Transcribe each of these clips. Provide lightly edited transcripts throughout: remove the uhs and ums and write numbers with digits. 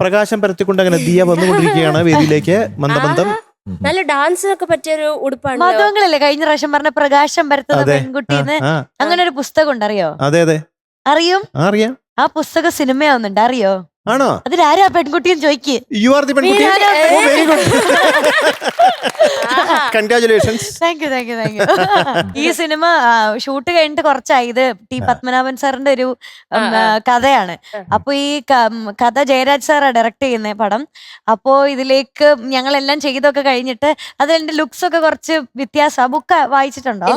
പ്രകാശം പരത്തിക്കൊണ്ട് അങ്ങനെ ദിയ വന്നുകൊണ്ടിരിക്കുകയാണ് വേദിയിലേക്ക്. മന്ദമന്ദം നല്ല ഡാൻസിനൊക്കെ പറ്റിയൊരു ഉടുപ്പാണ്. മധുവങ്ങളല്ലേ കഴിഞ്ഞ പ്രാവശ്യം പറഞ്ഞ പ്രകാശം പരത്തുന്ന പെൺകുട്ടിന്ന് അങ്ങനെ ഒരു പുസ്തകം ഉണ്ട്, അറിയോ? അതെ അതെ അറിയും. അറിയാം. ആ പുസ്തകം സിനിമയാവുന്നുണ്ട്, അറിയോ? ആണോ? അതിലാരാ പെൺകുട്ടിയെന്ന് ചോദിക്ക്. യു ആർ ദി പെൺകുട്ടി. Very good, congratulations. Thank you thank you thank you. ഈ സിനിമ ഷൂട്ട് കഴിഞ്ഞിട്ട് കുറച്ചായി. ഇത് ടി പത്മനാഭൻ സാറിന്റെ ഒരു കഥയാണ്. അപ്പൊ ഈ കഥ ജയരാജ് സാറാണ് ഡയറക്ട് ചെയ്യുന്ന പടം. അപ്പോ ഇതിലേക്ക് ഞങ്ങളെല്ലാം ചെയ്തൊക്കെ കഴിഞ്ഞിട്ട് അതിന്റെ ലുക്സ് ഒക്കെ കുറച്ച് വ്യത്യാസം. ആ ബുക്ക് വായിച്ചിട്ടുണ്ടോ?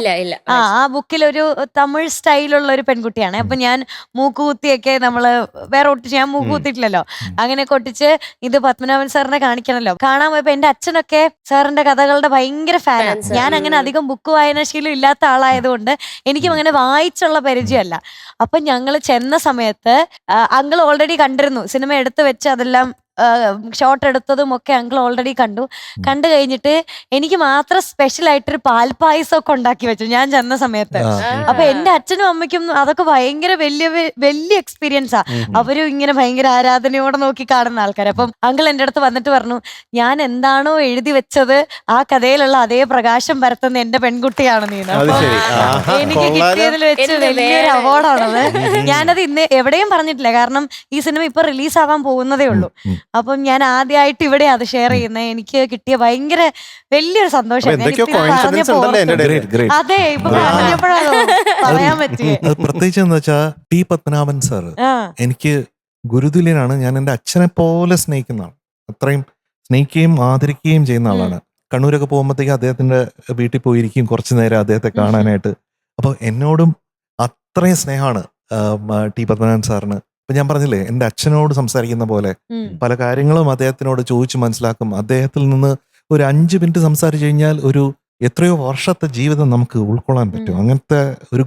ആ ബുക്കിൽ ഒരു തമിഴ് സ്റ്റൈലുള്ള ഒരു പെൺകുട്ടിയാണ്. അപ്പൊ ഞാൻ മൂക്കുകുത്തിയൊക്കെ നമ്മള് വേറെ ഒട്ടിച്ച്, ഞാൻ മൂക്കുകുത്തിട്ടില്ലല്ലോ, അങ്ങനെ കൊട്ടിച്ച് ഇത് പത്മനാഭൻ സാറിനെ കാണിക്കണല്ലോ. കാണാൻ പോയപ്പോ എന്റെ അച്ഛനൊക്കെ സാറിന്റെ കഥകളുടെ ഭയങ്കര ഫാനാണ്. ഞാൻ അങ്ങനെ അധികം ബുക്ക് വായനാശീലം ഇല്ലാത്ത ആളായതുകൊണ്ട് എനിക്കും അങ്ങനെ വായിച്ചുള്ള പരിചയമല്ല. അപ്പൊ ഞങ്ങള് ചെന്ന സമയത്ത് അങ്കിൾ ഓൾറെഡി കണ്ടിരുന്നു, സിനിമ എടുത്തു വെച്ച് അതെല്ലാം ഷോട്ട് എടുത്തതും ഒക്കെ അങ്കിൾ ഓൾറെഡി കണ്ടു കഴിഞ്ഞിട്ട് എനിക്ക് മാത്രം സ്പെഷ്യൽ ആയിട്ടൊരു പാൽപ്പായസം ഒക്കെ ഉണ്ടാക്കി വെച്ചു ഞാൻ ചെന്ന സമയത്ത്. അപ്പൊ എന്റെ അച്ഛനും അമ്മയ്ക്കും അതൊക്കെ ഭയങ്കര വലിയ എക്സ്പീരിയൻസാ. അവരും ഇങ്ങനെ ഭയങ്കര ആരാധനയോടെ നോക്കി കാണുന്ന ആൾക്കാർ. അപ്പം അങ്കിൾ എന്റെ അടുത്ത് വന്നിട്ട് പറഞ്ഞു, ഞാൻ എന്താണോ എഴുതി വെച്ചത് ആ കഥയിലുള്ള അതേ പ്രകാശം പരത്തുന്ന എന്റെ പെൺകുട്ടിയാണ് നീ. എനിക്ക് കിട്ടിയതിൽ വെച്ച് വലിയൊരു അവാർഡാണത്. ഞാനത് ഇന്ന് എവിടെയും പറഞ്ഞിട്ടില്ല, കാരണം ഈ സിനിമ ഇപ്പൊ റിലീസ് ആവാൻ പോകുന്നതേ ഉള്ളൂ. അപ്പം ഞാൻ ആദ്യമായിട്ട് ഇവിടെ അത് ഷെയർ ചെയ്യുന്നത്. എനിക്ക് കിട്ടിയ ഭയങ്കര വലിയൊരു സന്തോഷം. അതെ, ഇപ്പൊ പറഞ്ഞപ്പോഴാണോ പറയാൻ പറ്റിയേ. പ്രത്യേകിച്ച് എന്താ വെച്ചാ ടി പത്മനാഭൻ സാർ എനിക്ക് ഗുരുതുല്യനാണ്. ഞാൻ എന്റെ അച്ഛനെ പോലെ സ്നേഹിക്കുന്നതാണ്. അത്രയും സ്നേഹിക്കുകയും ആദരിക്കുകയും ചെയ്യുന്ന ആളാണ്. കണ്ണൂരൊക്കെ പോകുമ്പോഴത്തേക്ക് അദ്ദേഹത്തിന്റെ വീട്ടിൽ പോയിരിക്കും കുറച്ചു നേരം അദ്ദേഹത്തെ കാണാനായിട്ട്. അപ്പൊ എന്നോടും അത്രയും സ്നേഹമാണ് ടി പത്മനാഭൻ സാറിന്. ഇപ്പൊ ഞാൻ പറഞ്ഞില്ലേ, എന്റെ അച്ഛനോട് സംസാരിക്കുന്ന പോലെ പല കാര്യങ്ങളും അദ്ദേഹത്തിനോട് ചോദിച്ചു മനസ്സിലാക്കും. അദ്ദേഹത്തിൽ നിന്ന് ഒരു 5 മിനിറ്റ് സംസാരിച്ചു കഴിഞ്ഞാൽ ഒരു എത്രയോ വർഷത്തെ ജീവിതം നമുക്ക് ഉൾക്കൊള്ളാൻ പറ്റും. അങ്ങനത്തെ ഒരു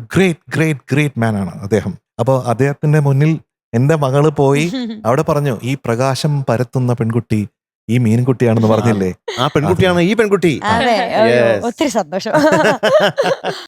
ഗ്രേറ്റ് മാൻ ആണ് അദ്ദേഹം. അപ്പോൾ അദ്ദേഹത്തിന്റെ മുന്നിൽ എന്റെ മകള് പോയി അവിടെ പറഞ്ഞു, ഈ പ്രകാശം പരത്തുന്ന പെൺകുട്ടി ഈ മീൻകുട്ടിയാണെന്ന് പറഞ്ഞില്ലേ, ആ പെൺകുട്ടിയാണ് ഈ പെൺകുട്ടി. ഒത്തിരി സന്തോഷം.